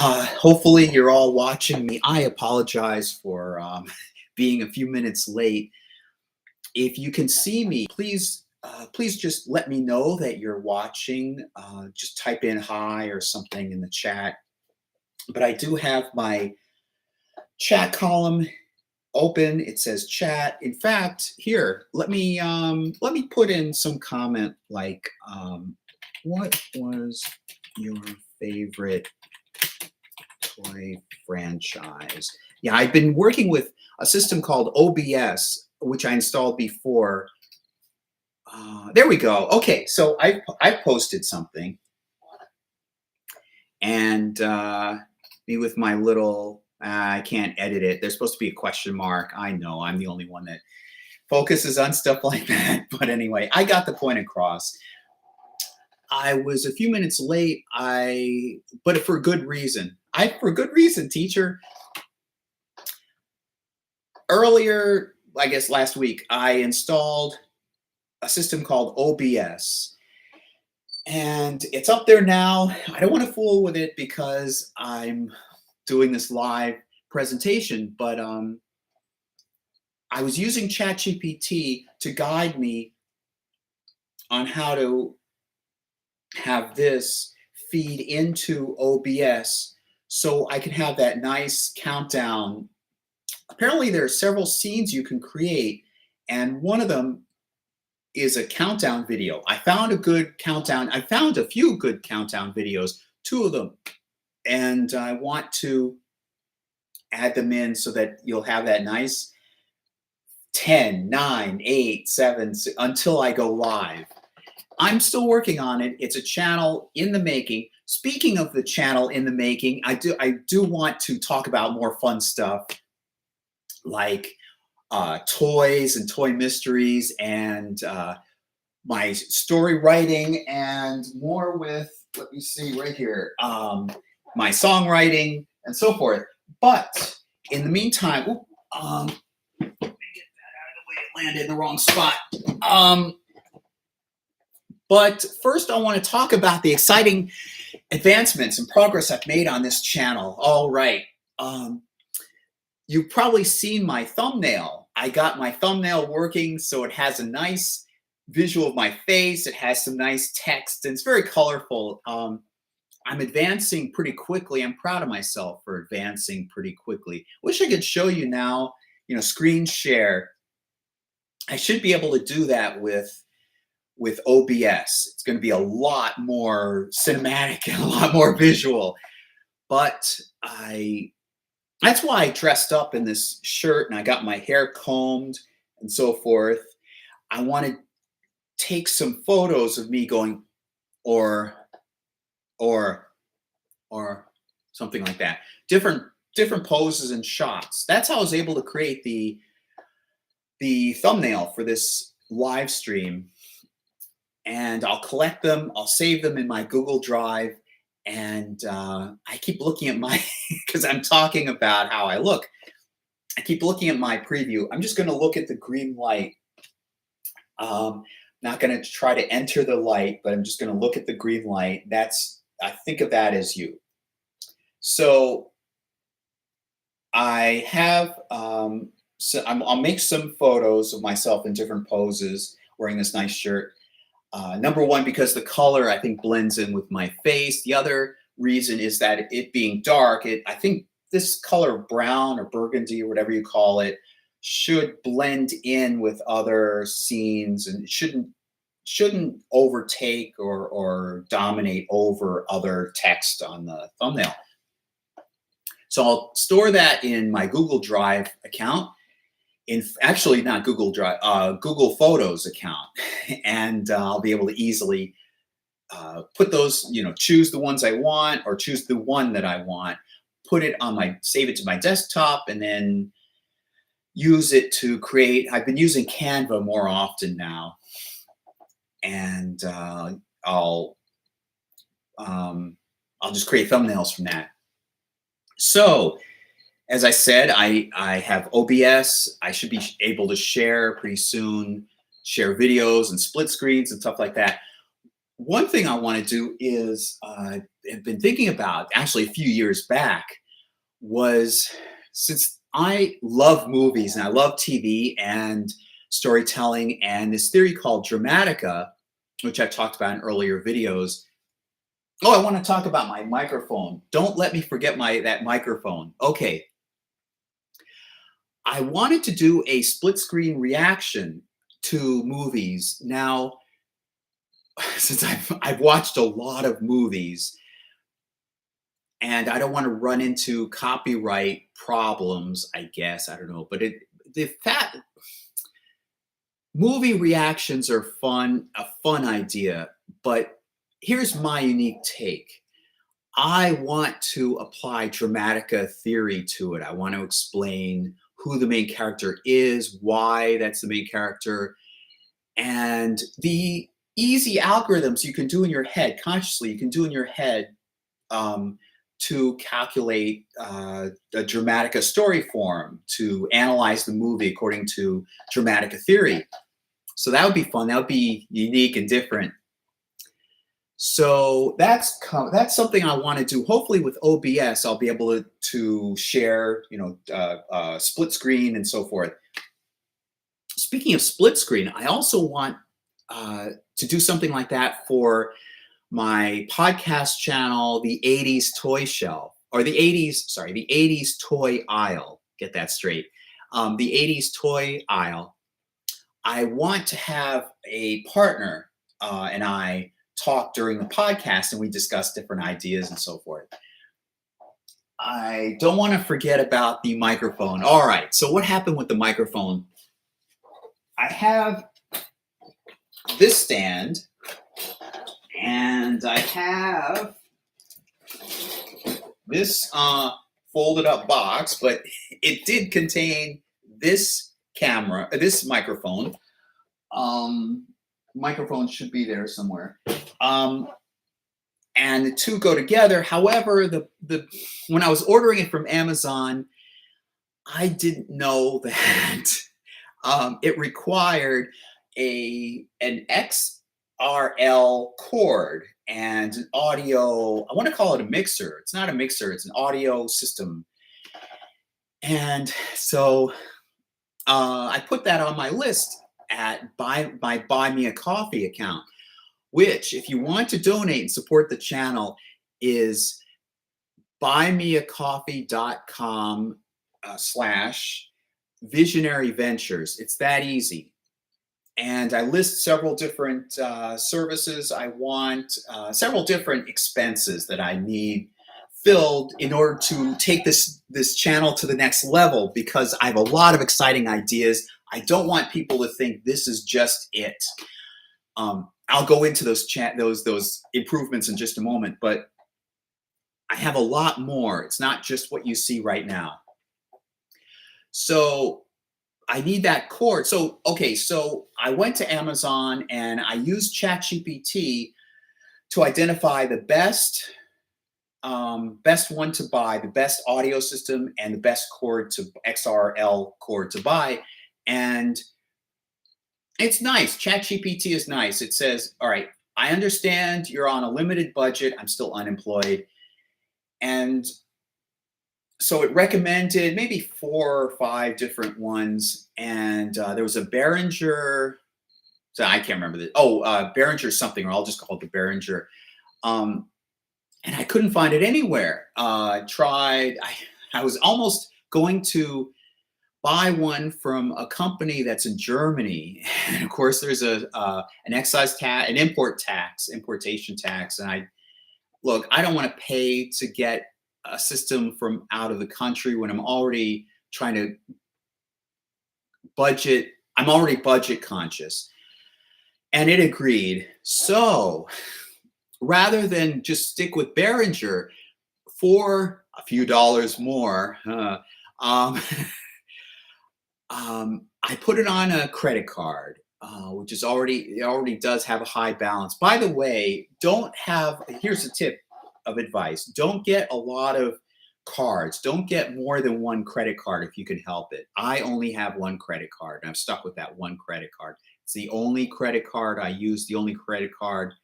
Hopefully you're all watching me. I apologize for being a few minutes late. If you can see me, please just let me know that you're watching. Just type in hi or something in the chat. But I do have my chat column open. It says chat. In fact, here, let me put in some comment like, what was your favorite toy franchise? Yeah, I've been working with a system called OBS, which I installed before. There we go. Okay, so I posted something, and me with my little. I can't edit it. There's supposed to be a question mark. I know I'm the only one that focuses on stuff like that. But anyway, I got the point across. I was a few minutes late. But for good reason. For good reason, teacher. Earlier, I guess last week, I installed a system called OBS. And it's up there now. I don't want to fool with it because I'm doing this live presentation, but I was using ChatGPT to guide me on how to have this feed into OBS so I can have that nice countdown. Apparently there are several scenes you can create, and one of them is a countdown video. I found a good countdown. I found a few good countdown videos, 2 of them, and I want to add them in so that you'll have that nice 10, 9, 8, 7, until I go live. I'm still working on it. It's a channel in the making. Speaking of the channel in the making, I do want to talk about more fun stuff like toys and toy mysteries and my story writing and more with, let me see right here, my songwriting and so forth. But in the meantime, let me get that out of the way. It landed in the wrong spot. But first I want to talk about the exciting advancements and progress I've made on this channel. All right. You've probably seen my thumbnail. I got my thumbnail working so it has a nice visual of my face. It has some nice text and it's very colorful. I'm advancing pretty quickly. I'm proud of myself for advancing pretty quickly. Wish I could show you now, screen share. I should be able to do that with OBS. It's going to be a lot more cinematic and a lot more visual. But that's why I dressed up in this shirt and I got my hair combed and so forth. I want to take some photos of me going or something like that. Different poses and shots. That's how I was able to create the thumbnail for this live stream. And I'll collect them. I'll save them in my Google Drive. And I keep looking at my, because I'm talking about how I look. I keep looking at my preview. I'm just going to look at the green light. Not going to try to enter the light, but I'm just going to look at the green light. I think of that as you. So I have, I'll make some photos of myself in different poses wearing this nice shirt. Number one, because the color I think blends in with my face. The other reason is that it being dark, I think this color brown or burgundy or whatever you call it should blend in with other scenes and it shouldn't overtake or dominate over other text on the thumbnail. So I'll store that in my Google Drive account. Actually not Google Drive, Google Photos account. And I'll be able to easily put those, choose the ones I want or choose the one that I want, save it to my desktop and then use it to create. I've been using Canva more often now. And I'll just create thumbnails from that. So, as I said, I have OBS. I should be able to share pretty soon, share videos and split screens and stuff like that. one thing I want to do is I've been thinking about actually a few years back was since I love movies and I love TV and storytelling and this theory called Dramatica, which I've talked about in earlier videos. Oh, I want to talk about my microphone. Don't let me forget that microphone. Okay. I wanted to do a split screen reaction to movies. Now, since I've watched a lot of movies and I don't want to run into copyright problems, I guess, I don't know, but movie reactions are a fun idea, but here's my unique take. I want to apply Dramatica theory to it. I want to explain who the main character is, why that's the main character, and the easy algorithms you can do in your head, consciously, you can do in your head to calculate a Dramatica story form, to analyze the movie according to Dramatica theory. So that would be fun. That would be unique and different. So that's something I want to do. Hopefully with OBS, I'll be able to share, split screen and so forth. Speaking of split screen, I also want to do something like that for my podcast channel, the 80s Toy Shelf, or the 80s Toy Aisle. Get that straight. The 80s Toy Aisle. I want to have a partner and I talk during the podcast and we discuss different ideas and so forth. I don't want to forget about the microphone. All right, so what happened with the microphone? I have this stand and I have this folded up box, but it did contain this microphone. Microphone should be there somewhere. And the two go together. However, when I was ordering it from Amazon, I didn't know that it required an XRL cord and an audio. I want to call it a mixer. It's not a mixer. It's an audio system. And so I put that on my list at my Buy Me a Coffee account, which, if you want to donate and support the channel, is buymeacoffee.com /visionary ventures. It's that easy. And I list several different services I want, several different expenses that I need filled in order to take this channel to the next level, because I have a lot of exciting ideas. I don't want people to think this is just it. I'll go into those improvements in just a moment, but I have a lot more. It's not just what you see right now. So I need that cord. So I went to Amazon and I used ChatGPT to identify the best one to buy, the best audio system, and the best XRL cord to buy. And it's nice. ChatGPT is nice. It says, all right, I understand you're on a limited budget. I'm still unemployed. And so it recommended maybe 4 or 5 different ones. And there was a Behringer. So I can't remember Behringer something, or I'll just call it the Behringer. And I couldn't find it anywhere. I tried. I was almost going to buy one from a company that's in Germany, and of course there's an excise tax, an importation tax, and I don't want to pay to get a system from out of the country when I'm already trying to budget. I'm already budget conscious, and it agreed. So rather than just stick with Behringer for a few dollars more, I put it on a credit card, which is already does have a high balance. By the way, here's a tip of advice. Don't get a lot of cards. Don't get more than one credit card if you can help it. I only have one credit card, and I'm stuck with that one credit card. It's the only credit card I use, the only credit card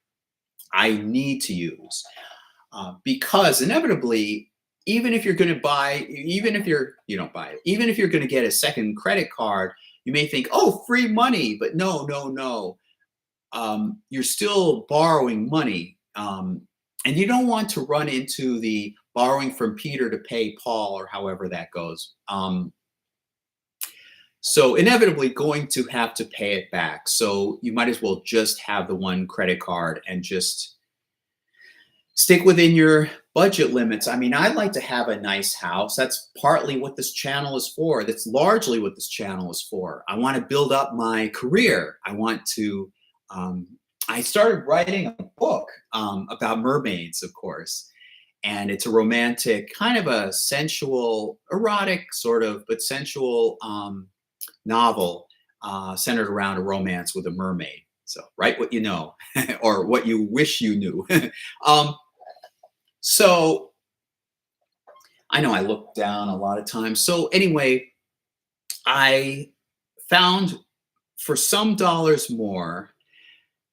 I need to use. Because inevitably, even if you're going to buy, even if you don't buy it, even if you're going to get a second credit card, you may think, oh, free money, but no, no, no. You're still borrowing money. And you don't want to run into the borrowing from Peter to pay Paul, or however that goes. So inevitably going to have to pay it back. So you might as well just have the one credit card and just stick within your budget limits. I mean, I'd like to have a nice house. That's partly what this channel is for. That's largely what this channel is for. I want to build up my career. I want to, I started writing a book about mermaids, of course. And it's a romantic, kind of a sensual, erotic sort of, but sensual novel centered around a romance with a mermaid. So write what you know, or what you wish you knew. So I know I look down a lot of times. So anyway, I found for some dollars more,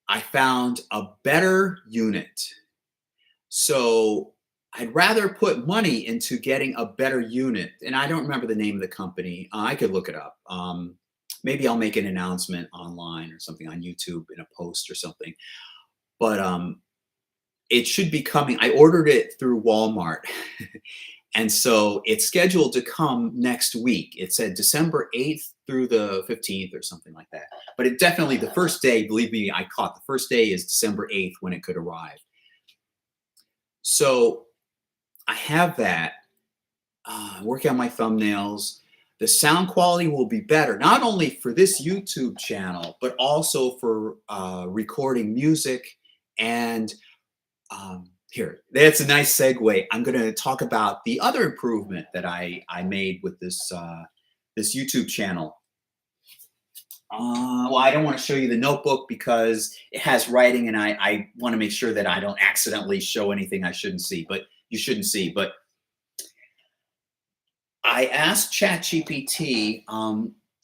I found a better unit. So I'd rather put money into getting a better unit. And I don't remember the name of the company. I could look it up. Maybe I'll make an announcement online or something on YouTube in a post or something. But it should be coming. I ordered it through Walmart. And so it's scheduled to come next week. It said December 8th through the 15th or something like that. But it definitely, the first day, believe me, I caught the first day is December 8th when it could arrive. So I have that. Working on my thumbnails. The sound quality will be better, not only for this YouTube channel, but also for recording music. And here, that's a nice segue. I'm going to talk about the other improvement that I made with this this YouTube channel. Well, I don't want to show you the notebook because it has writing, and I want to make sure that I don't accidentally show anything I shouldn't see. But you shouldn't see. But I asked ChatGPT,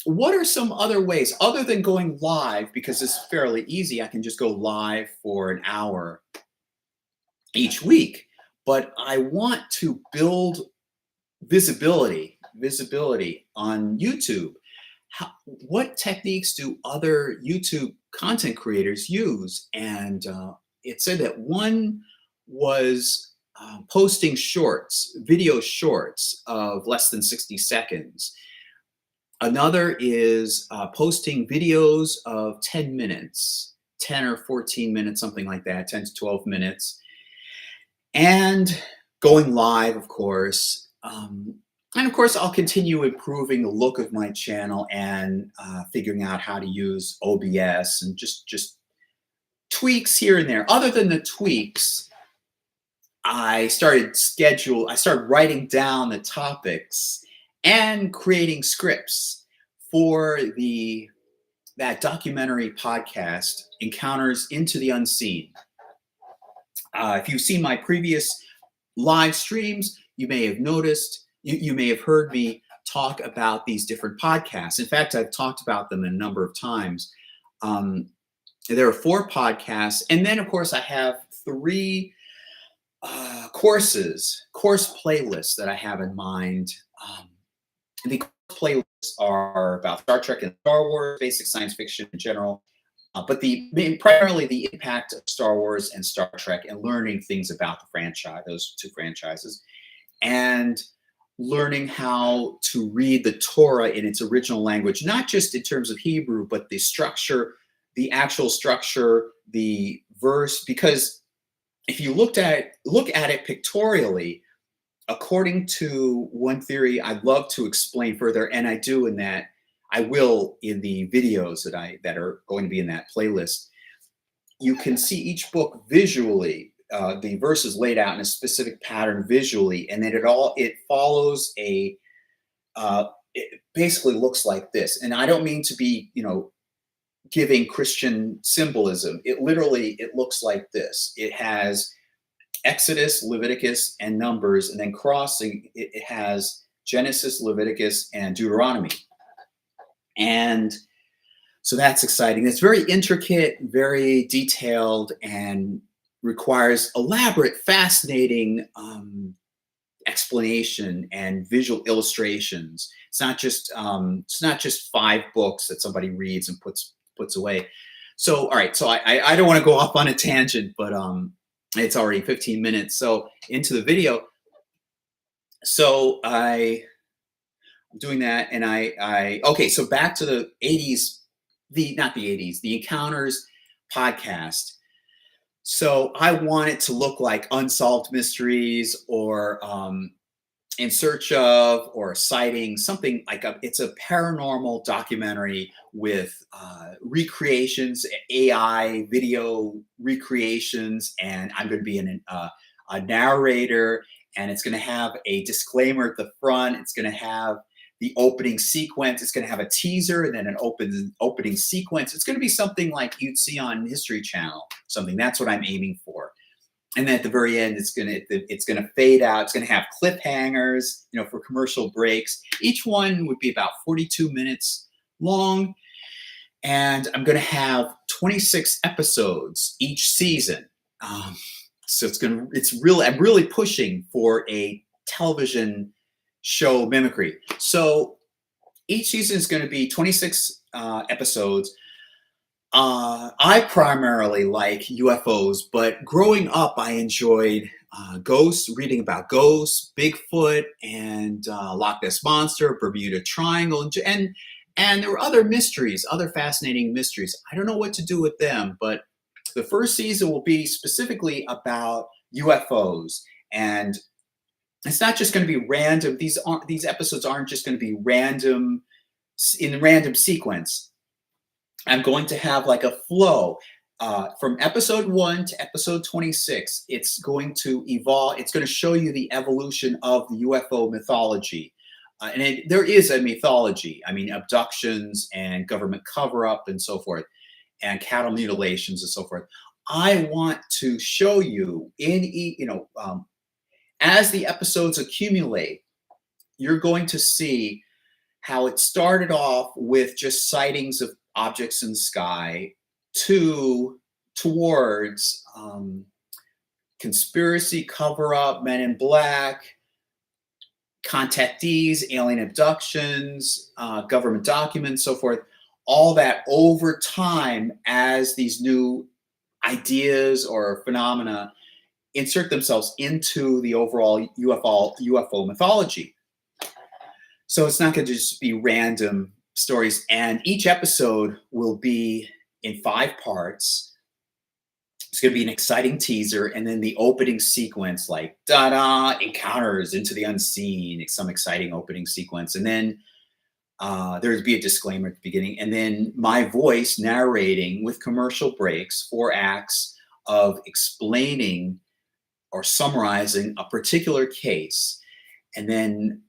what are some other ways other than going live? Because it's fairly easy. I can just go live for an hour each week. But I want to build visibility on YouTube. What techniques do other YouTube content creators use? And it said that one was posting shorts, video shorts of less than 60 seconds. Another is posting videos of 10 minutes, 10 or 14 minutes, something like that, 10 to 12 minutes. And going live, of course. And of course, I'll continue improving the look of my channel and figuring out how to use OBS and just tweaks here and there. Other than the tweaks, I started writing down the topics and creating scripts for that documentary podcast, Encounters into the Unseen. If you've seen my previous live streams, you may have noticed, you may have heard me talk about these different podcasts. In fact, I've talked about them a number of times. There are 4 podcasts. And then, of course, I have 3 course playlists that I have in mind. The course playlists are about Star Trek and Star Wars, basic science fiction in general, but primarily the impact of Star Wars and Star Trek and learning things about the franchise, those 2 franchises, and learning how to read the Torah in its original language, not just in terms of Hebrew, but the structure, the actual structure, the verse, because if you look at it pictorially, according to one theory I'd love to explain further, and I do in that, I will in the videos that are going to be in that playlist, you can see each book visually, the verses laid out in a specific pattern visually, and then it follows it basically looks like this. And I don't mean to be, giving Christian symbolism. It looks like this. It has Exodus, Leviticus, and Numbers, and then crossing, it has Genesis, Leviticus, and Deuteronomy. And so that's exciting. It's very intricate, very detailed, and requires elaborate, fascinating explanation and visual illustrations. It's not just 5 books that somebody reads and puts away. So, all right. So I don't want to go off on a tangent, but it's already 15 minutes. So into the video. So I'm doing that, and okay. So back to the 80s, not the 80s, the Encounters podcast. So I want it to look like Unsolved Mysteries, or In Search of, or Sighting, something like it's a paranormal documentary with recreations, AI video recreations, and I'm going to be a narrator, and it's going to have a disclaimer at the front. It's going to have the opening sequence. It's going to have a teaser and then an opening sequence. It's going to be something like you'd see on History Channel. Something that's what I'm aiming for. And then at the very end, it's gonna fade out. It's gonna have cliffhangers, for commercial breaks. Each one would be about 42 minutes long, and I'm gonna have 26 episodes each season. So I'm really pushing for a television show mimicry. So each season is going to be 26 episodes. I primarily like UFOs, but growing up, I enjoyed ghosts, reading about ghosts, Bigfoot, and Loch Ness Monster, Bermuda Triangle, and there were other mysteries, other fascinating mysteries. I don't know what to do with them, but the first season will be specifically about UFOs, and it's not just going to be random. These episodes aren't just going to be random in random sequence. I'm going to have like a flow from episode 1 to episode 26. It's going to evolve. It's going to show you the evolution of the UFO mythology. There is a mythology. I mean, abductions and government cover-up and so forth, and cattle mutilations and so forth. I want to show you as the episodes accumulate, you're going to see how it started off with just sightings of objects in the sky towards conspiracy, cover-up, Men in Black, contactees, alien abductions, government documents, so forth. All that over time as these new ideas or phenomena insert themselves into the overall UFO mythology. So it's not going to just be random stories, and each episode will be in 5 parts. It's going to be an exciting teaser, and then the opening sequence, like encounters into the unseen, some exciting opening sequence, and then there'd be a disclaimer at the beginning, and then my voice narrating with commercial breaks, 4 acts of explaining or summarizing a particular case, and then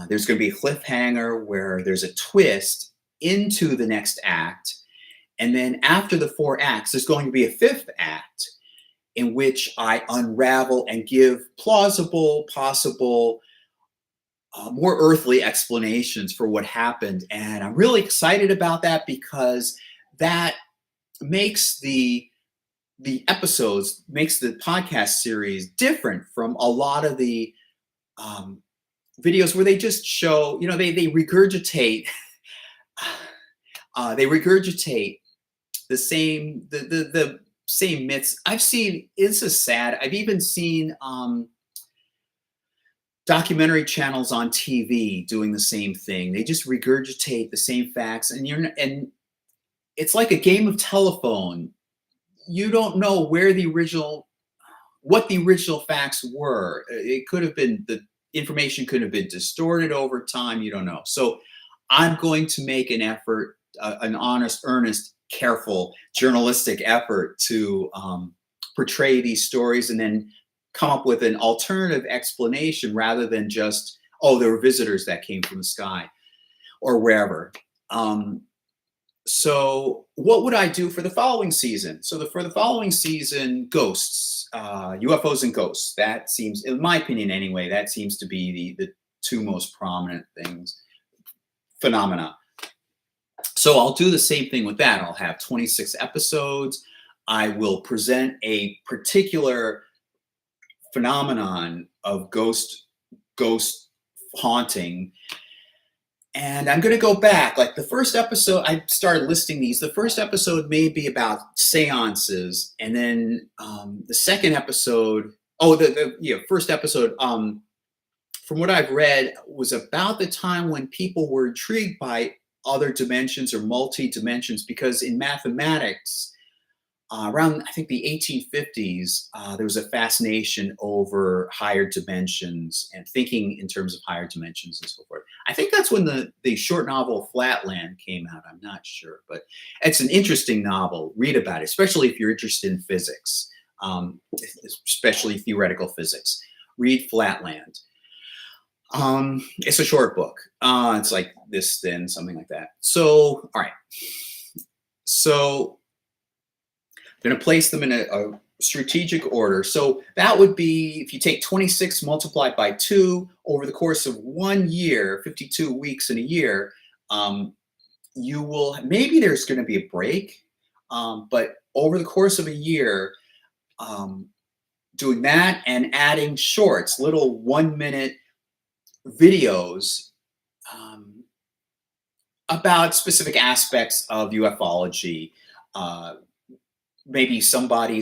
there's going to be a cliffhanger where there's a twist into the next act. And then after the 4 acts, there's going to be a 5th act in which I unravel and give plausible, possible, more earthly explanations for what happened. And I'm really excited about that because that makes the episodes, makes the podcast series different from a lot of the videos where they just show, they regurgitate the same myths. I've seen, this is sad, I've even seen documentary channels on TV doing the same thing. They just regurgitate the same facts, and it's like a game of telephone. You don't know what the original facts were. It could have been, the information could have been distorted over time. You don't know. So I'm going to make an effort, an honest, earnest, careful journalistic effort to portray these stories and then come up with an alternative explanation rather than just, there were visitors that came from the sky or wherever. So what would I do for the following season? So for the following season, ghosts, UFOs and ghosts. That seems, in my opinion anyway, that seems to be the 2 most prominent phenomena. So I'll do the same thing with that. I'll have 26 episodes. I will present a particular phenomenon of ghost haunting. And I'm going to go back. Like the first episode, I started listing these. The first episode may be about seances. And then the second episode, first episode, from what I've read, was about the time when people were intrigued by other dimensions or multi-dimensions, because in mathematics, around, I think, the 1850s, there was a fascination over higher dimensions and thinking in terms of higher dimensions and so forth. I think that's when the short novel Flatland came out. I'm not sure, but it's an interesting novel. Read about it, especially if you're interested in physics, especially theoretical physics. Read Flatland. It's a short book. It's like this thin, something like that. So, all right. So I'm going to place them in a strategic order. So that would be, if you take 26 multiplied by 2 over the course of 1 year, 52 weeks in a year, you will, maybe there's going to be a break, but over the course of a year, doing that and adding shorts, little 1-minute videos about specific aspects of ufology, maybe somebody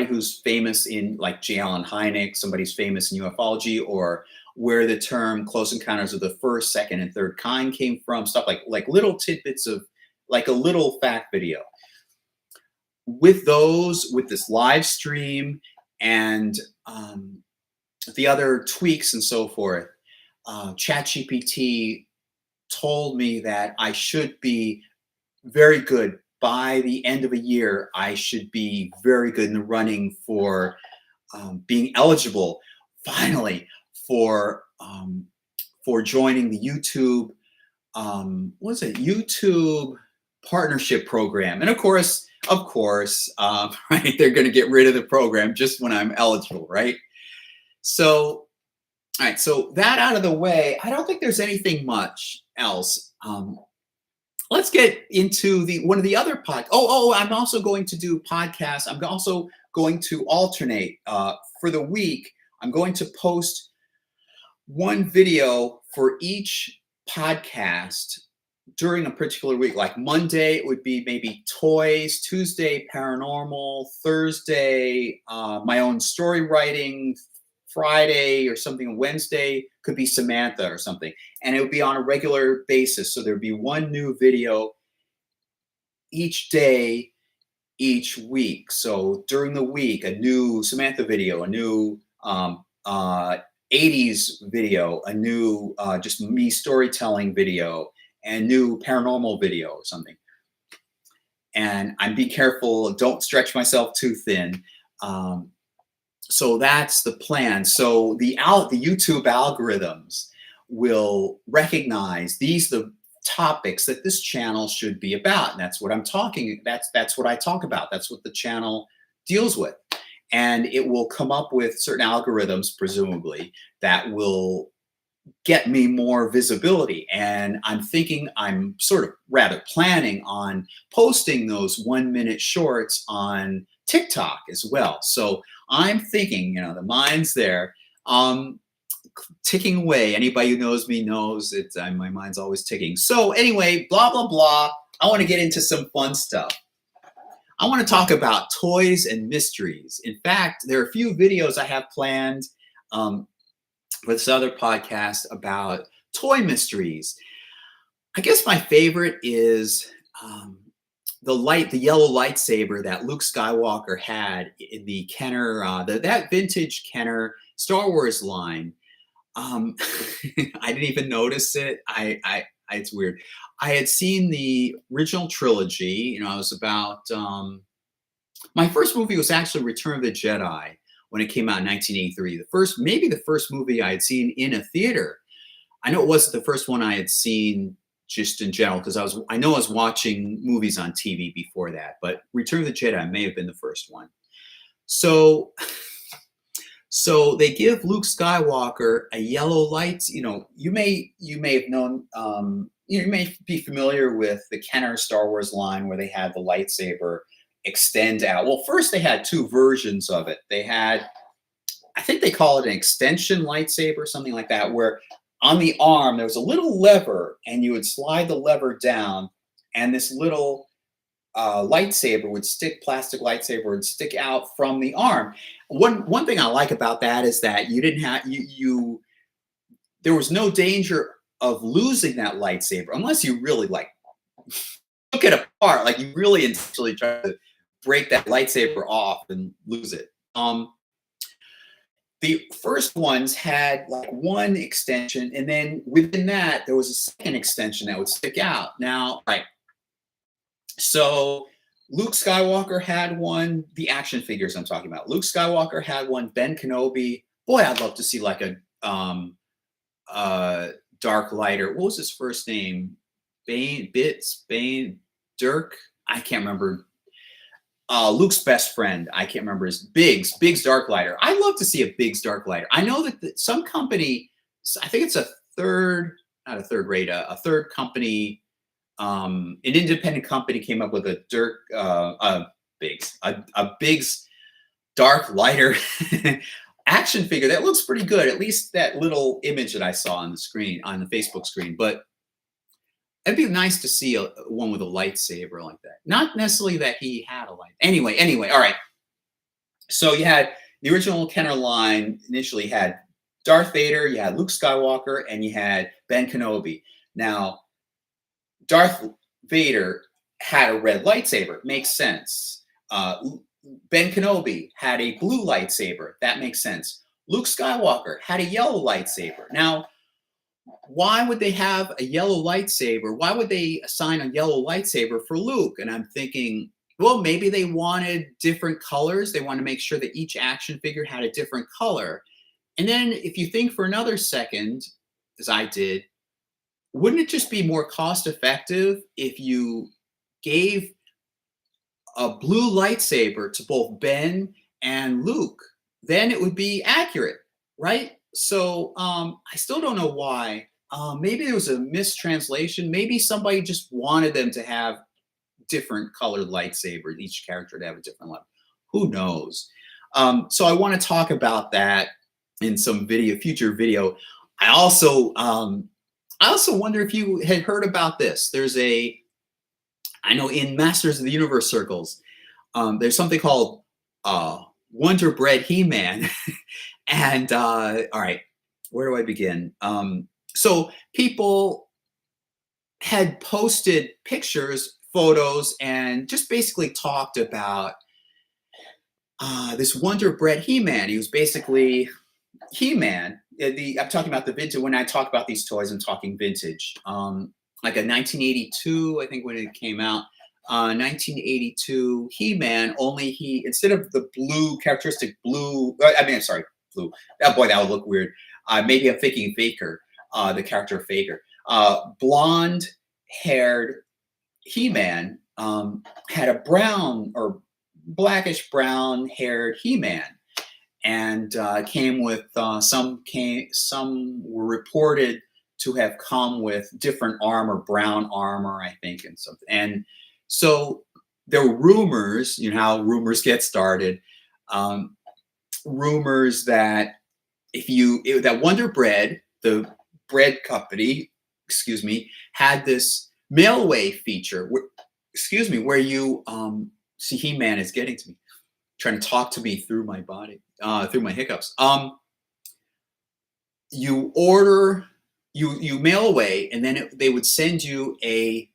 who's famous in, like J. Allen Hynek, somebody's famous in ufology, or where the term close encounters of the first, second, and third kind came from, stuff like little tidbits of, like a little fact video. With this live stream and the other tweaks and so forth, ChatGPT told me that I should be very good. By the end of a year, I should be very good in the running for being eligible, finally, for joining the YouTube, YouTube partnership program. And of course, right, they're going to get rid of the program just when I'm eligible, right? So, all right, so that out of the way, I don't think there's anything much else. Let's get into one of the other podcasts. I'm also going to do podcasts. I'm also going to alternate for the week. I'm going to post one video for each podcast during a particular week. Like Monday, it would be maybe toys. Tuesday, paranormal. Thursday, my own story writing. Friday or something. Wednesday could be Samantha or something. And it would be on a regular basis. So there'd be one new video each day, each week. So during the week, a new Samantha video, a new 80s video, a new just me storytelling video, and new paranormal video or something. And I'm be careful, don't stretch myself too thin. So that's the plan. So the YouTube algorithms will recognize the topics that this channel should be about. And that's what I'm talking. That's what I talk about. That's what the channel deals with. And it will come up with certain algorithms, presumably, that will get me more visibility. And I'm sort of rather planning on posting those 1-minute shorts on TikTok as well. So I'm thinking, the mind's there, ticking away. Anybody who knows me knows it. My mind's always ticking. So anyway, blah, blah, blah. I want to get into some fun stuff. I want to talk about toys and mysteries. In fact, there are a few videos I have planned for this other podcast about toy mysteries. I guess my favorite is the yellow lightsaber that Luke Skywalker had in the Kenner, that vintage Kenner Star Wars line. I didn't even notice it. It's weird. I had seen the original trilogy. I was about, my first movie was actually Return of the Jedi when it came out in 1983. Maybe the first movie I had seen in a theater. I know it wasn't the first one I had seen just in general, because I know I was watching movies on TV before that, but Return of the Jedi may have been the first one. So they give Luke Skywalker a yellow light. You may have known, you may be familiar with the Kenner Star Wars line where they had the lightsaber, extend out. Well, first they had two versions of it. They had, I think they call it an extension lightsaber, something like that, where on the arm there was a little lever, and you would slide the lever down, and this little lightsaber would stick, plastic lightsaber would stick out from the arm. One thing I like about that is that you didn't have there was no danger of losing that lightsaber unless you really like took it apart, like you really intentionally try to break that lightsaber off and lose it. The first ones had like one extension, and then within that there was a second extension that would stick out. Now, right. So Luke Skywalker had one, the action figures I'm talking about. Luke Skywalker had one, Ben Kenobi. Boy, I'd love to see like a Dark Lighter. What was his first name? Bane, Dirk? I can't remember. Luke's best friend. I can't remember his Biggs Dark Lighter. I'd love to see a Biggs Dark Lighter. I know that some company, I think it's a third company, an independent company came up with a Biggs Dark Lighter action figure that looks pretty good. At least that little image that I saw on the screen, on the Facebook screen. But it'd be nice to see one with a lightsaber like that. Not necessarily that he had a light. Anyway, all right. So you had the original Kenner line initially had Darth Vader, you had Luke Skywalker, and you had Ben Kenobi. Now, Darth Vader had a red lightsaber. Makes sense. Ben Kenobi had a blue lightsaber. That makes sense. Luke Skywalker had a yellow lightsaber. Now, why would they have a yellow lightsaber? Why would they assign a yellow lightsaber for Luke? And I'm thinking, well, maybe they wanted different colors. They want to make sure that each action figure had a different color. And then if you think for another second, as I did, wouldn't it just be more cost effective if you gave a blue lightsaber to both Ben and Luke? Then it would be accurate, right? So I still don't know why. Maybe there was a mistranslation. Maybe somebody just wanted them to have different colored lightsabers, each character to have a different level. Who knows? So I want to talk about that in some future video. I also wonder if you had heard about this. I know in Masters of the Universe circles, there's something called Wonderbread He-Man. And all right, where do I begin? So people had posted pictures, photos, and just basically talked about this Wonderbread He-Man. He was basically He-Man. I'm talking about the vintage. When I talk about these toys, I'm talking vintage. Like a 1982, I think when it came out. 1982 He-Man, only instead of the characteristic blue, blue. Oh boy, that would look weird. Maybe I'm thinking Faker, the character Faker. Blonde-haired He-Man had a brown or blackish brown-haired He-Man, and came with some were reported to have come with different armor, brown armor, I think, and something. And so there were rumors, you know how rumors get started. Rumors that that Wonder Bread, the bread company, had this mailway feature, where you see He-Man is getting to me, trying to talk to me through my body, through my hiccups. You order, you mail away, and then they would send you a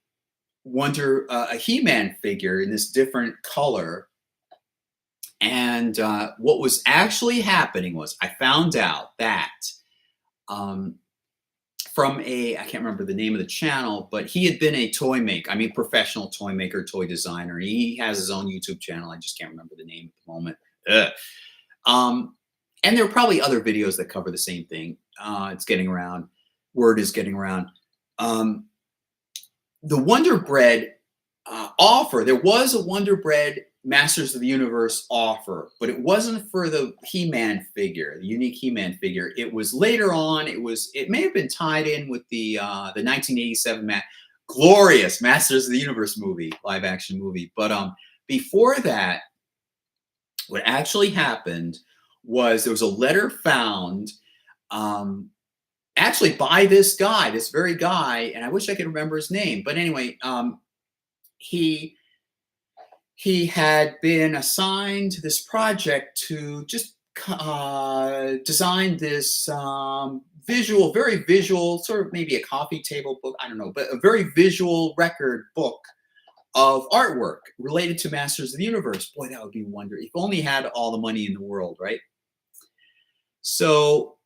He-Man figure in this different color. And what was actually happening was I found out that from I can't remember the name of the channel, but he had been a toy maker. I mean, professional toy maker, toy designer. He has his own YouTube channel. I just can't remember the name at the moment. And there are probably other videos that cover the same thing. It's getting around. Word is getting around. The Wonder Bread offer, there was a Wonder Bread Masters of the Universe offer, but it wasn't for the He-Man figure, the unique He-Man figure. It was later on. It may have been tied in with the 1987 glorious Masters of the Universe movie, live action movie. But before that, what actually happened was there was a letter found, actually by this guy, this very guy, and I wish I could remember his name. But anyway, he had been assigned to this project to just design this visual, very visual, sort of maybe a coffee table book, I don't know, but a very visual record book of artwork related to Masters of the Universe. Boy, that would be wonderful. If only he had all the money in the world, right? So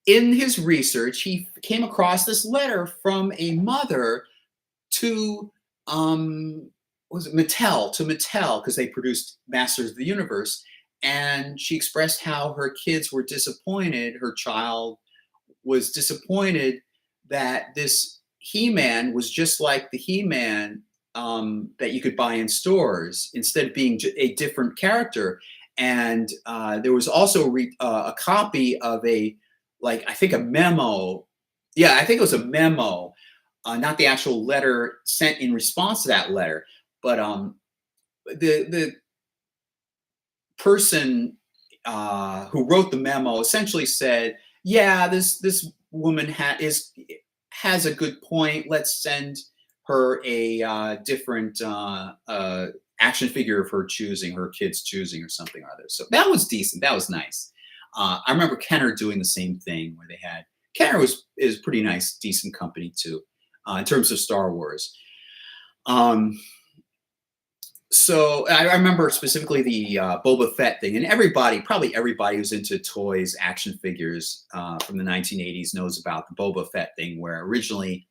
in his research, he came across this letter from a mother to was it Mattel, because they produced Masters of the Universe. And she expressed how her kids were disappointed, her child was disappointed that this He-Man was just like the He-Man that you could buy in stores, instead of being a different character. And there was also a copy of I think a memo. Yeah, I think it was a memo, not the actual letter sent in response to that letter, but the person who wrote the memo essentially said, "Yeah, this woman has a good point. Let's send her a different action figure of her choosing, her kids choosing, or something or other." So that was decent. That was nice. I remember Kenner doing the same thing, where they had Kenner is pretty nice, decent company too, in terms of Star Wars. So I remember specifically the Boba Fett thing, and probably everybody who's into toys, action figures from the 1980s knows about the Boba Fett thing, where originally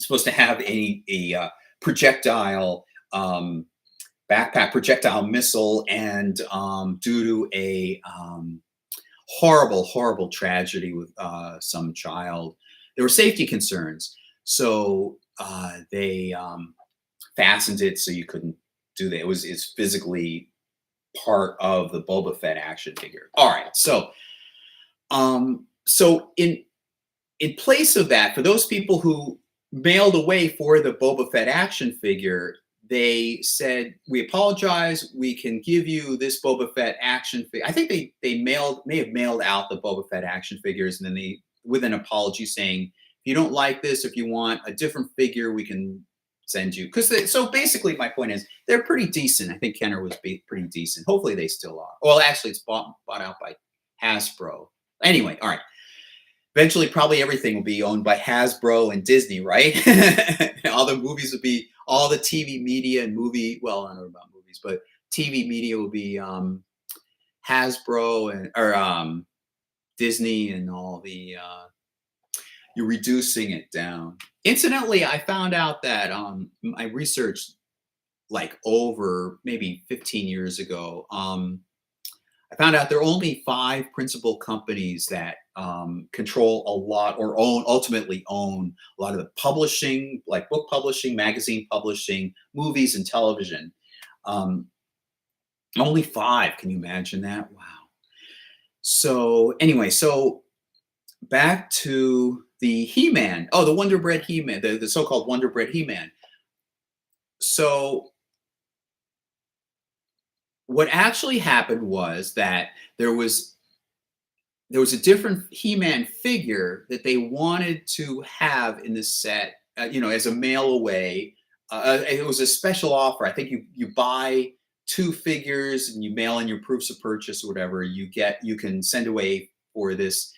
supposed to have a projectile backpack, projectile missile, and due to a horrible tragedy with some child, there were safety concerns. So they fastened it so you couldn't do that. It's physically part of the Boba Fett action figure. All right, so in place of that, for those people who mailed away for the Boba Fett action figure, they said, "We apologize. We can give you this Boba Fett action figure." I think they may have mailed out the Boba Fett action figures, and then they, with an apology, saying, "If you don't like this, if you want a different figure, we can send you." So basically, my point is they're pretty decent. I think Kenner was pretty decent. Hopefully, they still are. Well, actually, it's bought out by Hasbro. Anyway, all right. Eventually, probably everything will be owned by Hasbro and Disney, right? All the movies will be, all the TV media and well, I don't know about movies, but TV media will be Hasbro or Disney, and all the, you're reducing it down. Incidentally, I found out that I researched like over maybe 15 years ago. I found out there are only 5 principal companies that control a lot, or ultimately own a lot of the publishing, like book publishing, magazine publishing, movies, and television. Only 5. Can you imagine that? Wow. So anyway, so back to the He-Man. Oh, the Wonderbread He-Man, the so-called Wonderbread He-Man. So what actually happened was that there was a different He-Man figure that they wanted to have in this set, as a mail away. It was a special offer. I think you buy 2 figures and you mail in your proofs of purchase or whatever. You can send away for this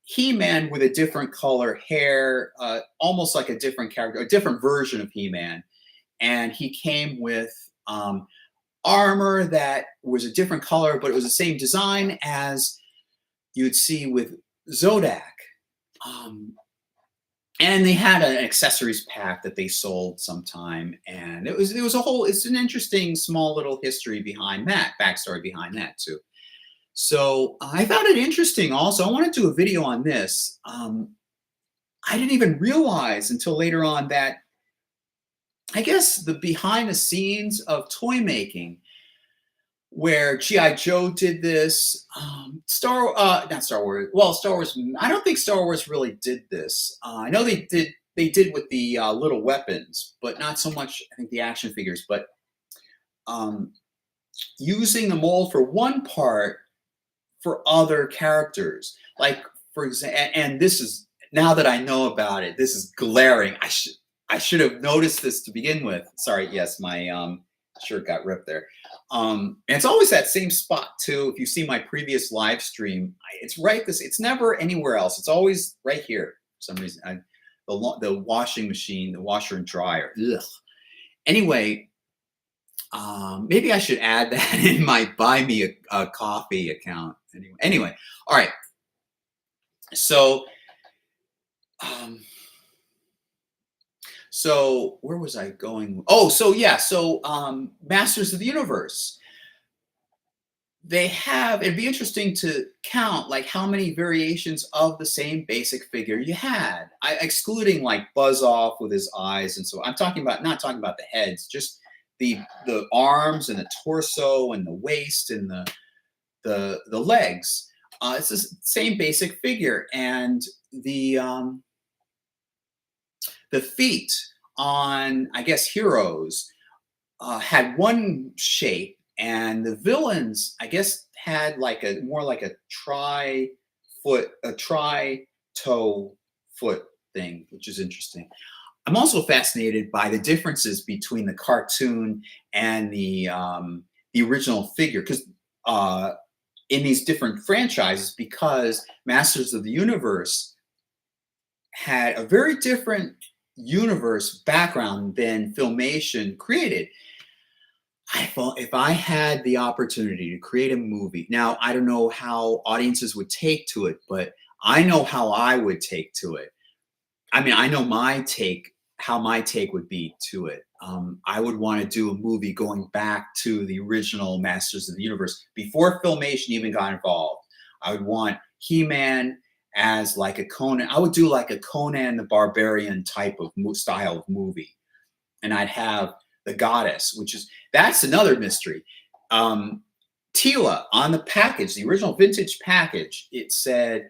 He-Man with a different color hair, almost like a different character, a different version of He-Man. And he came with armor that was a different color, but it was the same design as you'd see with Zodak. And they had an accessories pack that they sold sometime. And it's an interesting small little history behind that, backstory behind that too. So I found it interesting also. I want to do a video on this. I didn't even realize until later on that, I guess, the behind the scenes of toy making, where G.I. Joe did this, not Star Wars. Well, Star Wars, I don't think Star Wars really did this. I know they did with the little weapons, but not so much, I think, the action figures. But um, using the mold for one part for other characters. Like, for example, and this is, now that I know about it, this is glaring. I should have noticed this to begin with. Sorry, yes, my shirt got ripped there. And it's always that same spot too. If you see my previous live stream, it's right this. It's never anywhere else. It's always right here for some reason. The washing machine, the washer and dryer. Ugh. Anyway, maybe I should add that in my buy me a coffee account. Anyway, all right. So, um, so where was I going? Oh, so yeah. So, Masters of the Universe. They have. It'd be interesting to count like how many variations of the same basic figure you had. Excluding like Buzz Off with his eyes and so. I'm talking about not talking about the heads, just the arms and the torso and the waist and the legs. It's the same basic figure, and the feet on, I guess, heroes had one shape, and the villains, I guess, had like a more like a tri-toe foot thing, which is interesting. I'm also fascinated by the differences between the cartoon and the original figure, because in these different franchises, because Masters of the Universe had a very different universe background than Filmation created. I thought if I had the opportunity to create a movie, now I don't know how audiences would take to it, but I know how I would take to it. I mean, I know how my take would be to it. I would want to do a movie going back to the original Masters of the Universe before Filmation even got involved. I would want He-Man as like a Conan. I would do like a Conan the Barbarian type of style of movie, and I'd have the goddess, that's another mystery. Tila on the package, the original vintage package, it said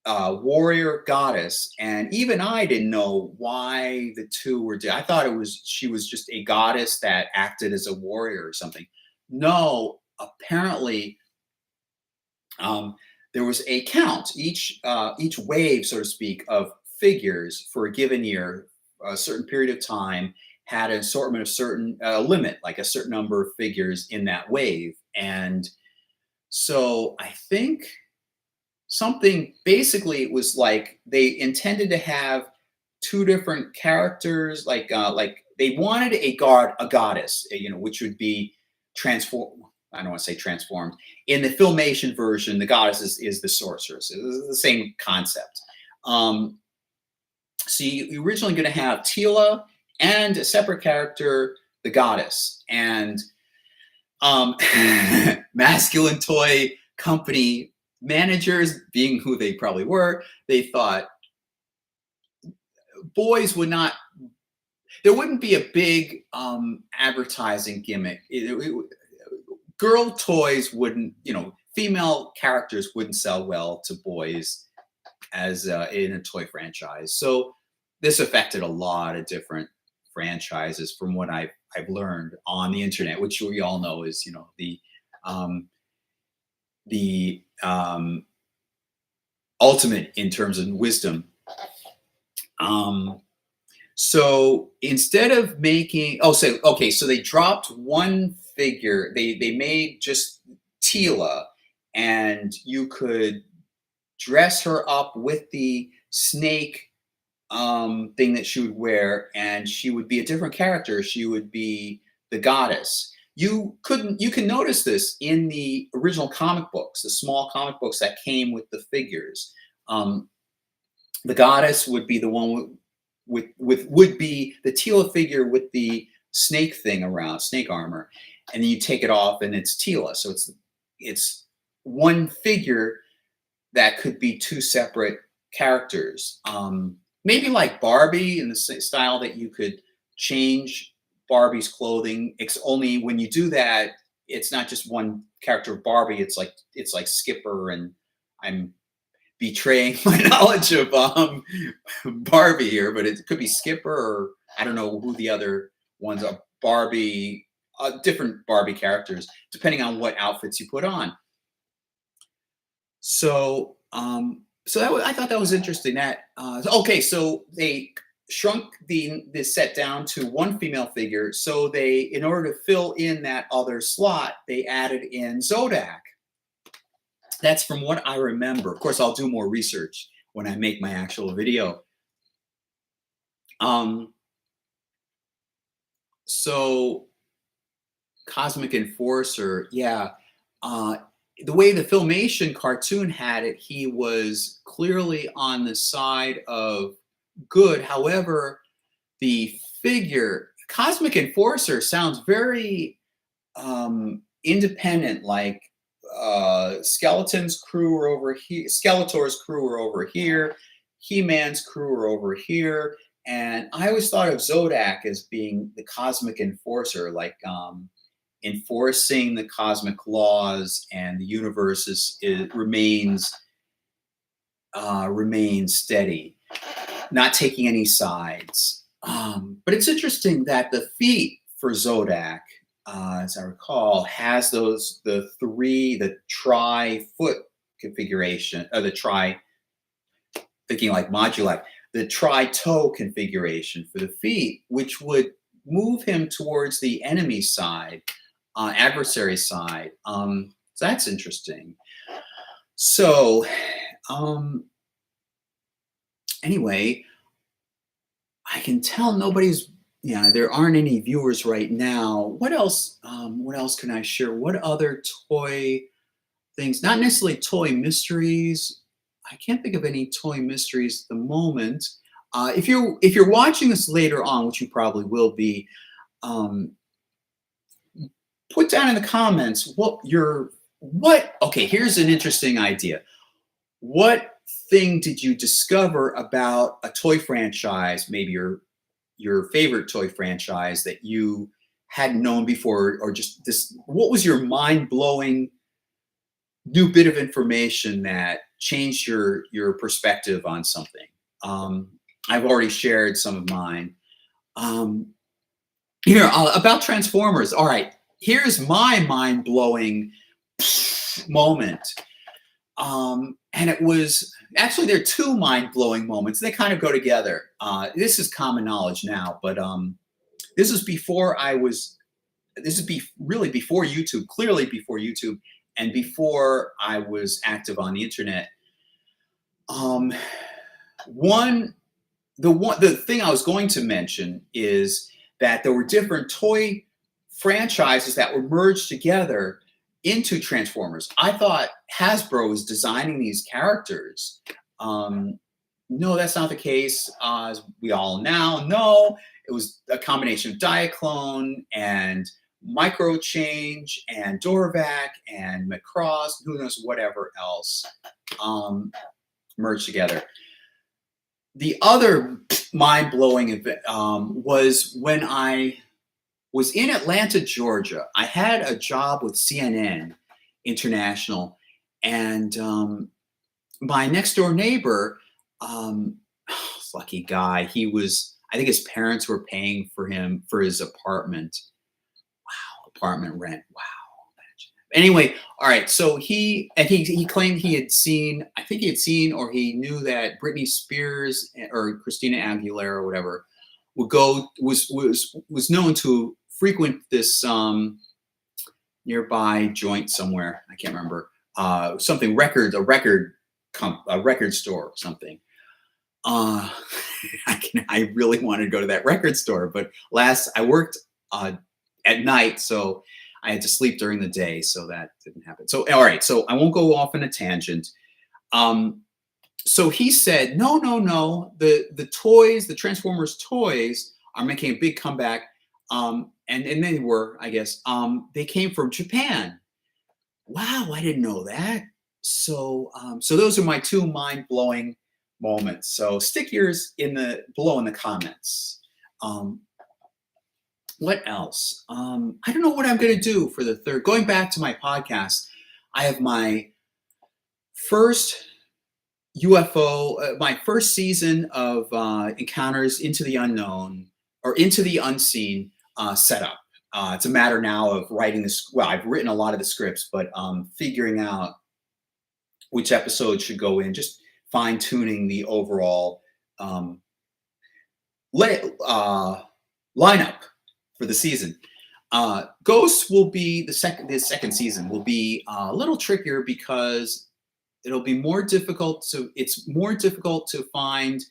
warrior goddess, and even I didn't know why the two were. I thought she was just a goddess that acted as a warrior or something. No, apparently there was a count each wave, so to speak, of figures for a given year, a certain period of time had an assortment of certain limit, like a certain number of figures in that wave, and so I think something basically it was like they intended to have two different characters, like they wanted a goddess, which would be transformed. I don't want to say transformed. In the Filmation version, the goddess is the sorceress. It's the same concept. So you're originally going to have Tila and a separate character, the goddess, and masculine toy company managers, being who they probably were, they thought boys would not. There wouldn't be a big advertising gimmick. Girl toys wouldn't, female characters wouldn't sell well to boys as in a toy franchise. So this affected a lot of different franchises, from what I've learned on the internet, which we all know is, the ultimate in terms of wisdom. So instead of making, so they dropped one figure. They made just Tila, and you could dress her up with the snake thing that she would wear, and she would be a different character. She would be the goddess. You can notice this in the original comic books, the small comic books that came with the figures. The goddess would be the one would be the Tila figure with the snake thing around, snake armor, and then you take it off and it's Tila. So it's one figure that could be two separate characters. Maybe like Barbie, in the style that you could change Barbie's clothing. It's only when you do that, it's not just one character of Barbie. It's like Skipper, and I'm betraying my knowledge of Barbie here, but it could be Skipper, or I don't know who the other ones are. Barbie, different Barbie characters, depending on what outfits you put on. So, I thought that was interesting. That okay, so they shrunk the set down to one female figure. So they, in order to fill in that other slot, they added in Zodak. That's from what I remember. Of course, I'll do more research when I make my actual video. So Cosmic Enforcer, yeah. The way the Filmation cartoon had it, he was clearly on the side of good. However, the figure, Cosmic Enforcer, sounds very independent, like Skeletor's crew are over here, He-Man's crew are over here, and I always thought of Zodak as being the Cosmic Enforcer, like enforcing the cosmic laws, and the universe remains steady, not taking any sides. But it's interesting that the feet for Zodak, as I recall, has the tri-foot configuration, or thinking like moduli, the tri-toe configuration for the feet, which would move him towards the enemy side, adversary side. So that's interesting. So anyway, I can tell nobody's, there aren't any viewers right now. What else can I share? What other toy things? Not necessarily toy mysteries. I can't think of any toy mysteries at the moment. If you're watching this later on, which you probably will be, put down in the comments okay, here's an interesting idea. What thing did you discover about a toy franchise, maybe your favorite toy franchise, that you hadn't known before, or just this, what was your mind-blowing new bit of information that changed your perspective on something? I've already shared some of mine. Here, about Transformers. All right, here's my mind-blowing moment. And it was actually, there are two mind-blowing moments. They kind of go together. This is common knowledge now, but this is really before YouTube, clearly before YouTube, and before I was active on the internet. The thing I was going to mention is that there were different toy franchises that were merged together into Transformers. I thought Hasbro was designing these characters. No, that's not the case. As we all now know, it was a combination of Diaclone and Microchange and Dorvac and Macross, who knows whatever else, merged together. The other mind-blowing event was when I was in Atlanta, Georgia. I had a job with CNN International, and my next door neighbor, lucky guy, I think his parents were paying for him for his apartment. Wow, apartment rent. Wow. Anyway, all right. So he claimed he had seen, I think he had seen, or he knew that Britney Spears or Christina Aguilera or whatever was known to frequent this nearby joint somewhere. I can't remember. Something records, a record store or something. I really wanted to go to that record store, but I worked at night, so I had to sleep during the day, so that didn't happen. So, all right, so I won't go off on a tangent. So he said, no, the toys, the Transformers toys are making a big comeback. And they were, I guess, they came from Japan. Wow, I didn't know that. So, so those are my two mind-blowing moments. So stick yours below in the comments. What else? I don't know what I'm going to do for the third. Going back to my podcast, I have my first UFO, my first season of Encounters into the Unknown, or Into the Unseen, set up. It's a matter now of writing this. Well, I've written a lot of the scripts, but figuring out which episode should go in, just fine tuning the overall um, lineup for the season. Ghosts will be the second season will be a little trickier because it'll be more difficult. So it's more difficult to find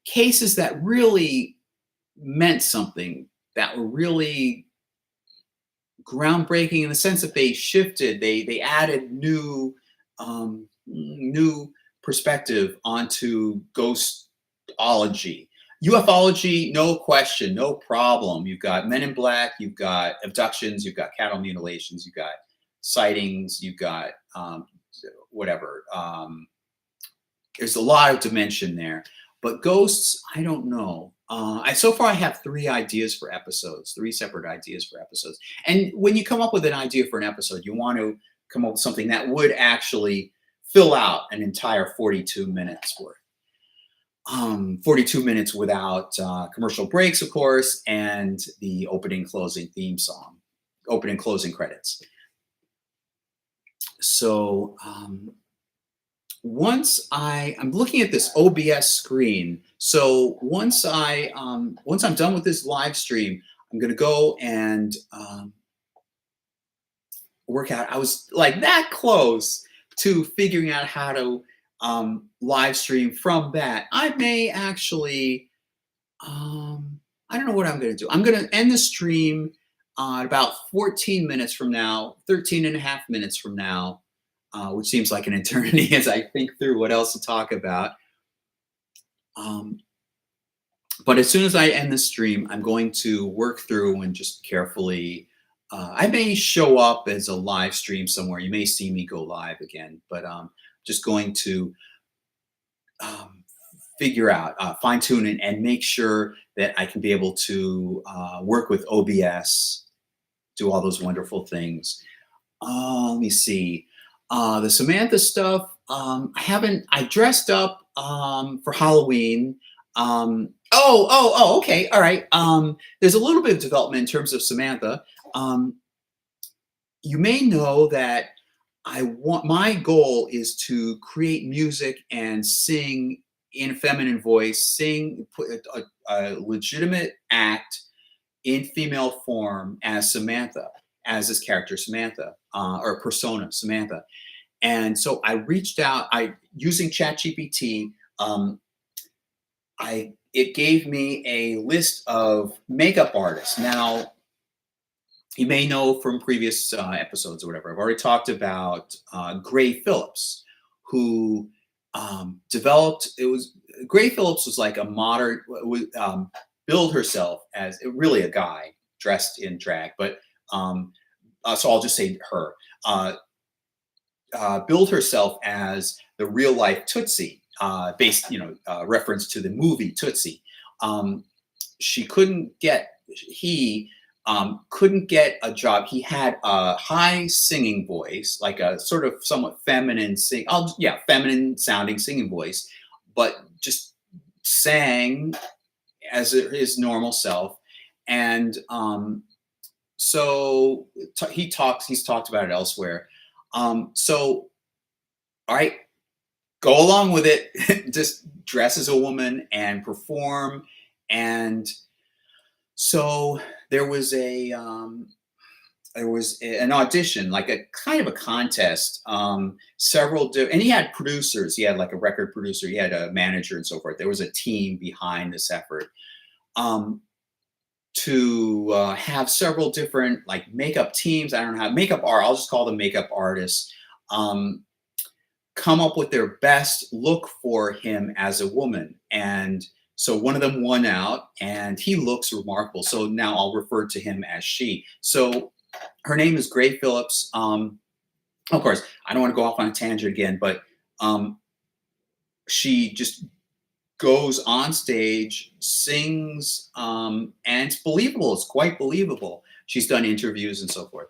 cases that really meant something, that were really groundbreaking in the sense that they shifted, they added new perspective onto ghostology. UFOlogy, no question, no problem. You've got Men in Black, you've got abductions, you've got cattle mutilations, you've got sightings, you've got whatever. There's a lot of dimension there. But ghosts, I don't know. So far I have 3 ideas for episodes, 3 separate ideas for episodes. And when you come up with an idea for an episode, you want to come up with something that would actually fill out an entire 42 minutes worth. 42 minutes without commercial breaks, of course, and the opening closing theme song, opening closing credits. So once I'm looking at this OBS screen. So once I'm done with this live stream, I'm going to go and work out. I was like that close to figuring out how to live stream from that. I may actually, I don't know what I'm going to do. I'm going to end the stream about 14 minutes from now, 13 and a half minutes from now, which seems like an eternity as I think through what else to talk about. But as soon as I end the stream, I'm going to work through and just carefully, I may show up as a live stream somewhere. You may see me go live again, but just going to figure out, fine tune it, and make sure that I can be able to work with OBS, do all those wonderful things. Let me see. The Samantha stuff, I dressed up for Halloween. Okay, all right. There's a little bit of development in terms of Samantha. You may know that my goal is to create music and sing in a feminine voice, put a legitimate act in female form as Samantha, as this character Samantha, or persona Samantha. And so I reached out, using ChatGPT, it gave me a list of makeup artists. Now, you may know from previous episodes or whatever, I've already talked about Gray Phillips, who Gray Phillips was like a modern, billed herself as really a guy dressed in drag, but so I'll just say her, billed herself as the real life Tootsie, based, reference to the movie Tootsie. He couldn't get a job. He had a high singing voice, like a sort of somewhat feminine feminine sounding singing voice, but just sang as his normal self. And so he's talked about it elsewhere. So, all right, go along with it. Just dress as a woman and perform. And so there was an audition, like a kind of a contest. And he had producers. He had like a record producer. He had a manager and so forth. There was a team behind this effort to have several different like makeup teams. I don't know how makeup art. I'll just call them makeup artists. Come up with their best look for him as a woman. And so one of them won out, and he looks remarkable. So now I'll refer to him as she. So her name is Gray Phillips. Of course, I don't want to go off on a tangent again, but she just goes on stage, sings, and it's believable. It's quite believable. She's done interviews and so forth.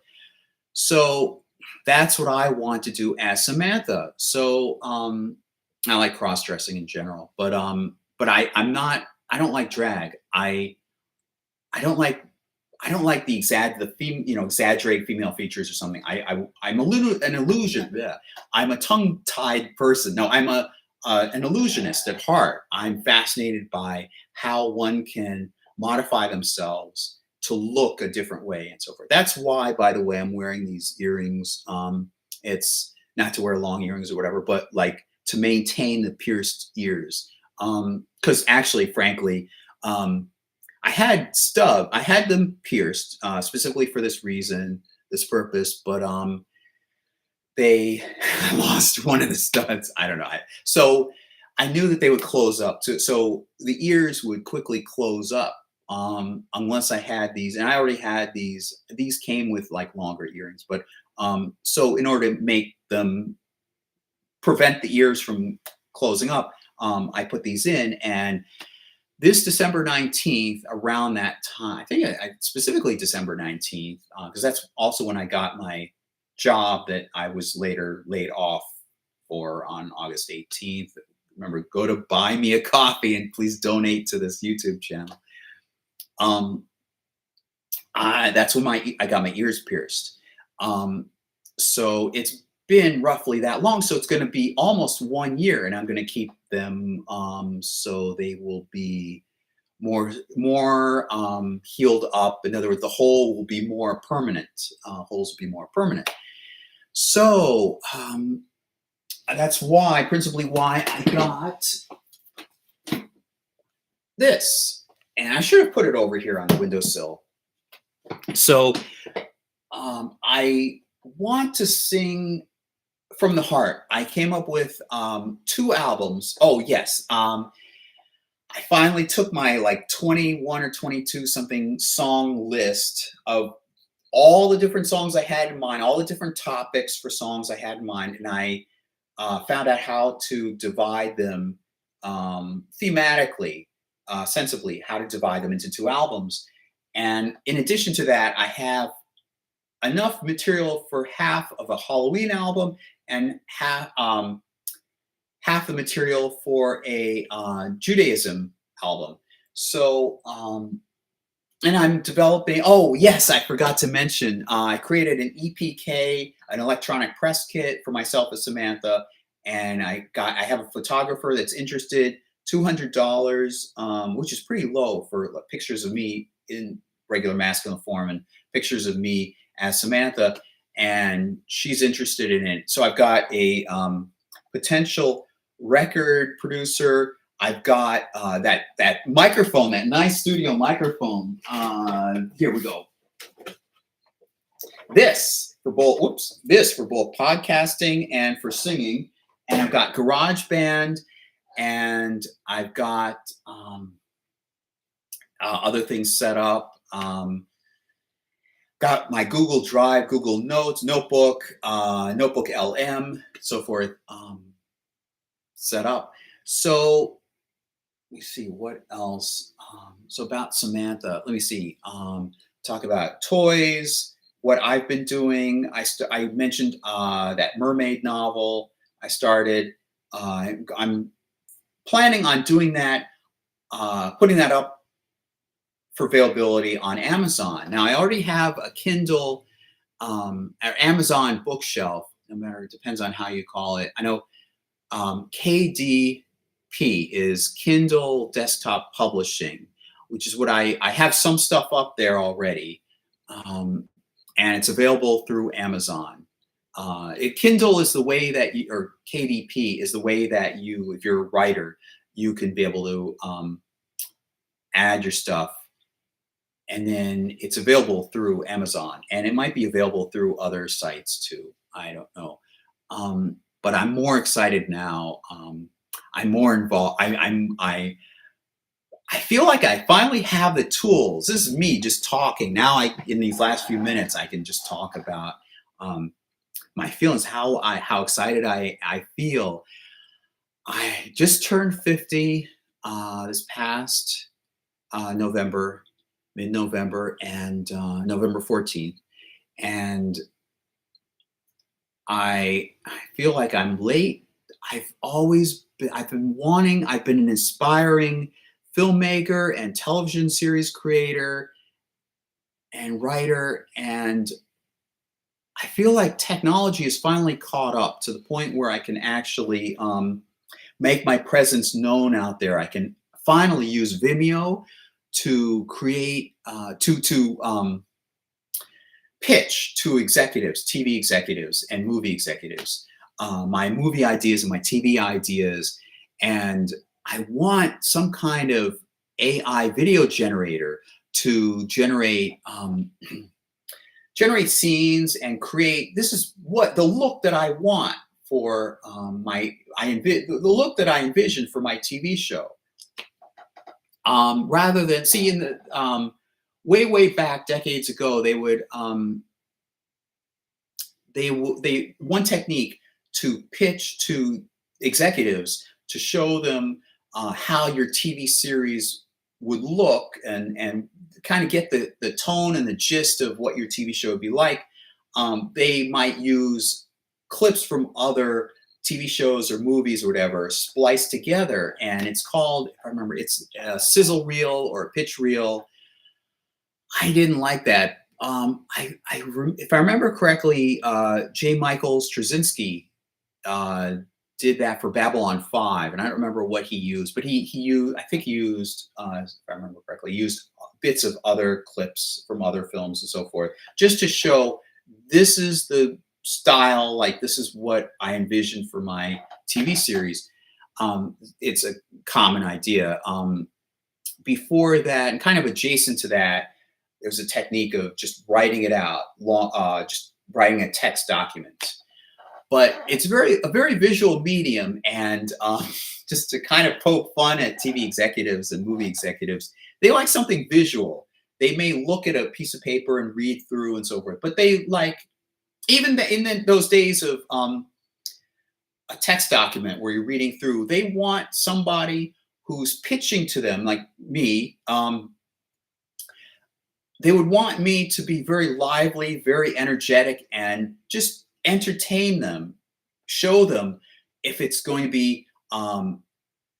So that's what I want to do as Samantha. So I like cross-dressing in general, but I don't like drag. I I don't like the exaggerated female features or something. I'm an illusion. Yeah. I'm a tongue-tied person. No, I'm an illusionist at heart. I'm fascinated by how one can modify themselves to look a different way and so forth. That's why, by the way, I'm wearing these earrings. It's not to wear long earrings or whatever, but like to maintain the pierced ears. Because actually, frankly, I had them pierced specifically for this reason, this purpose, but they lost one of the studs. I don't know. So I knew that they would close up. So the ears would quickly close up unless I had these, and I already had these. These came with like longer earrings, but so in order to make them prevent the ears from closing up, I put these in. And this December 19th, around that time, I think specifically December 19th, because that's also when I got my job that I was later laid off for on August 18th. Remember, go to buy me a coffee and please donate to this YouTube channel. That's when I got my ears pierced. So it's been roughly that long. So it's going to be almost 1 year, and I'm going to keep them so they will be more healed up. In other words, the hole will be more permanent. Holes will be more permanent. So that's why, principally why I got this. And I should have put it over here on the windowsill. So I want to sing from the heart. I came up with 2 albums. Oh, yes. I finally took my like 21 or 22 something song list of all the different songs I had in mind, all the different topics for songs I had in mind, and I found out how to divide them thematically, sensibly, how to divide them into 2 albums. And in addition to that, I have enough material for half of a Halloween album and half the material for a Judaism album. So, and I'm developing, oh yes, I forgot to mention, I created an EPK, an electronic press kit for myself and Samantha, and I have a photographer that's interested, $200, which is pretty low for pictures of me in regular masculine form and pictures of me as Samantha, and she's interested in it. So I've got a potential record producer. I've got that microphone, that nice studio microphone. Here we go. This for both podcasting and for singing. And I've got GarageBand, and I've got other things set up. Got my Google Drive, Google Notes, Notebook, Notebook LM, so forth, set up. So let me see what else. So about Samantha, let me see. Talk about toys, what I've been doing. I mentioned that Mermaid novel I started. I'm planning on doing that, putting that up for availability on Amazon. Now, I already have a Kindle, or Amazon bookshelf, no matter, it depends on how you call it. I know KDP is Kindle Desktop Publishing, which is what I have some stuff up there already. And it's available through Amazon. Kindle is the way that you, or KDP is the way that you, if you're a writer, you can be able to add your stuff. And then it's available through Amazon, and it might be available through other sites too. I don't know. But I'm more excited now. I'm more involved. I feel like I finally have the tools. This is me just talking. Now in these last few minutes, I can just talk about my feelings, how excited I feel. I just turned 50 this past November, mid-November, and November 14th. And I feel like I'm late. I've been an aspiring filmmaker and television series creator and writer, and I feel like technology has finally caught up to the point where I can actually make my presence known out there. I can finally use Vimeo to create, to pitch to executives, TV executives, and movie executives, my movie ideas and my TV ideas. And I want some kind of AI video generator to generate scenes and create. This is what the look that I want for the look that I envision for my TV show. Rather than see in the way back decades ago, one technique to pitch to executives to show them how your TV series would look, and kind of get the tone and the gist of what your TV show would be like. They might use clips from other TV shows or movies or whatever, spliced together, and it's called, if I remember, it's a sizzle reel or a pitch reel. I didn't like that. If I remember correctly, J. Michael Straczynski did that for Babylon 5, and I don't remember what he used, but he used, I think he used, if I remember correctly, used bits of other clips from other films and so forth, just to show this is the style, like this is what I envision for my TV series. It's a common idea. Before that, and kind of adjacent to that, there's a technique of just writing it out, just writing a text document. But it's a very visual medium, and just to kind of poke fun at TV executives and movie executives, they like something visual. They may look at a piece of paper and read through and so forth, but they like, even in those days of a text document where you're reading through, they want somebody who's pitching to them, like me. They would want me to be very lively, very energetic, and just entertain them, show them if it's going to be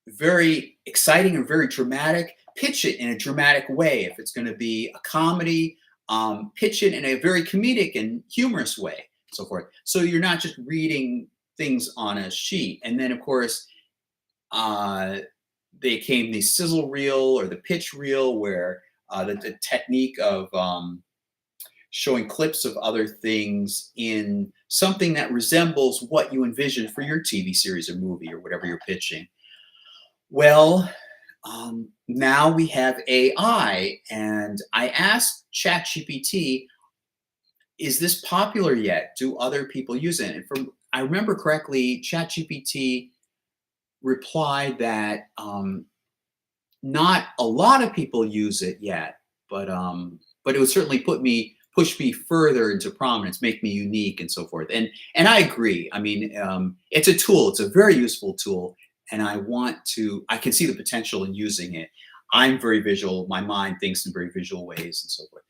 very exciting or very dramatic, pitch it in a dramatic way. If it's going to be a comedy, pitch it in a very comedic and humorous way, so forth. So you're not just reading things on a sheet. And then, of course, they came the sizzle reel or the pitch reel, where the technique of showing clips of other things in something that resembles what you envision for your TV series or movie or whatever you're pitching. Well, now we have AI, and I asked ChatGPT, is this popular yet? Do other people use it? And from I remember correctly, ChatGPT replied that not a lot of people use it yet, but it would certainly push me further into prominence, make me unique, and so forth. And I agree. I mean, it's a tool. It's a very useful tool, and I can see the potential in using it. I'm very visual. My mind thinks in very visual ways and so forth.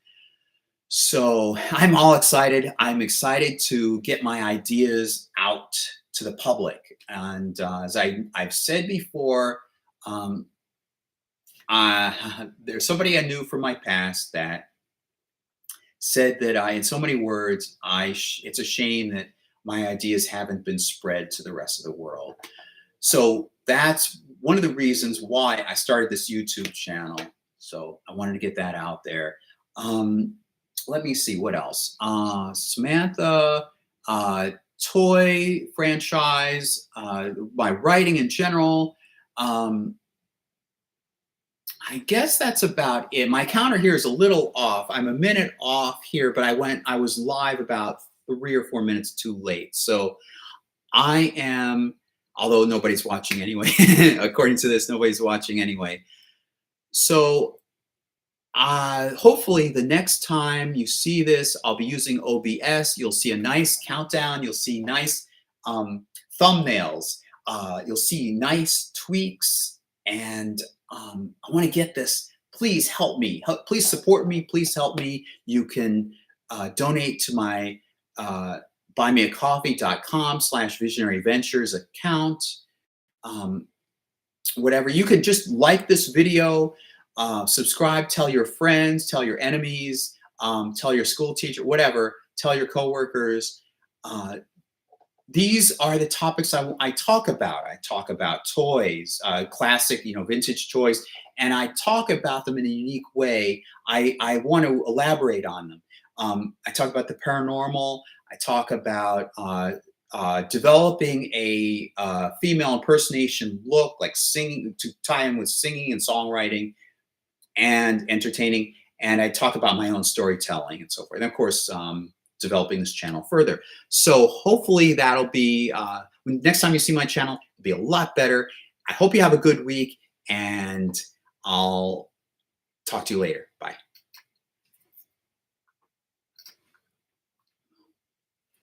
So I'm all excited. I'm excited to get my ideas out to the public. And as I've said before, there's somebody I knew from my past that said that in so many words, it's a shame that my ideas haven't been spread to the rest of the world. So that's one of the reasons why I started this YouTube channel. So I wanted to get that out there. Let me see what else. Samantha, toy franchise, my writing in general. I guess that's about it. My counter here is a little off. I'm a minute off here, but I was live about 3 or 4 minutes too late. So I am, although nobody's watching anyway, according to this, nobody's watching anyway. So hopefully the next time you see this, I'll be using OBS. You'll see a nice countdown. You'll see nice thumbnails. You'll see nice tweaks. And I want to get this. Please help me. Please support me. Please help me. You can donate to my buymeacoffee.com/visionaryventures account. Whatever. You can just like this video. Subscribe, tell your friends, tell your enemies, tell your school teacher, whatever, tell your coworkers. These are the topics I talk about. I talk about toys, classic, vintage toys, and I talk about them in a unique way. I want to elaborate on them. I talk about the paranormal. I talk about developing a female impersonation look, like singing, to tie in with singing and songwriting and entertaining. And I talk about my own storytelling and so forth. And of course, developing this channel further. So hopefully that'll be, next time you see my channel, it'll be a lot better. I hope you have a good week, and I'll talk to you later. Bye.